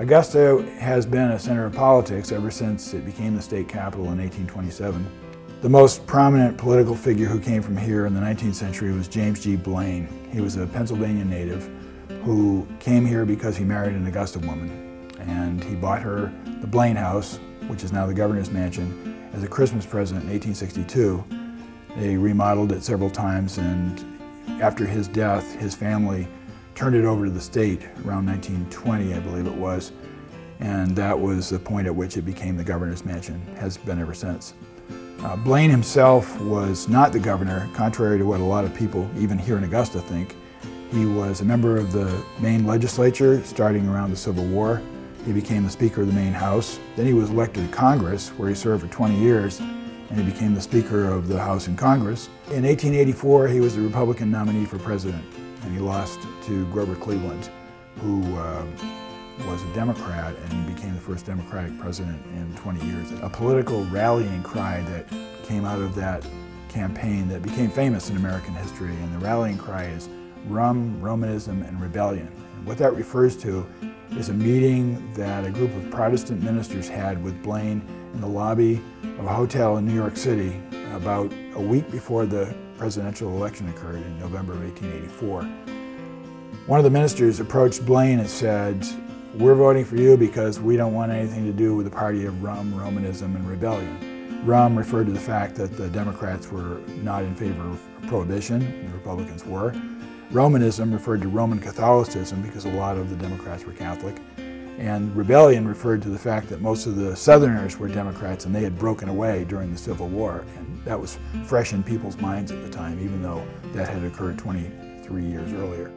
Augusta has been a center of politics ever since it became the state capital in 1827. The most prominent political figure who came from here in the 19th century was James G. Blaine. He was a Pennsylvania native who came here because he married an Augusta woman, and he bought her the Blaine House, which is now the governor's mansion, as a Christmas present in 1862. They remodeled it several times, and after his death, his family turned it over to the state around 1920, I believe it was, and that was the point at which it became the governor's mansion, has been ever since. Blaine himself was not the governor, contrary to what a lot of people, even here in Augusta, think. He was a member of the Maine legislature starting around the Civil War. He became the Speaker of the Maine House. Then he was elected to Congress, where he served for 20 years, and he became the Speaker of the House in Congress. In 1884, he was the Republican nominee for president, and he lost to Grover Cleveland, who was a Democrat and became the first Democratic president in 20 years. A political rallying cry that came out of that campaign that became famous in American history, and the rallying cry is Rum, Romanism, and Rebellion. And what that refers to is a meeting that a group of Protestant ministers had with Blaine in the lobby of a hotel in New York City about a week before the presidential election occurred in November of 1884. One of the ministers approached Blaine and said, "We're voting for you because we don't want anything to do with the party of rum, Romanism, and rebellion." Rum referred to the fact that the Democrats were not in favor of prohibition, and the Republicans were. Romanism referred to Roman Catholicism because a lot of the Democrats were Catholic. And rebellion referred to the fact that most of the Southerners were Democrats and they had broken away during the Civil War. And that was fresh in people's minds at the time, even though that had occurred 23 years earlier.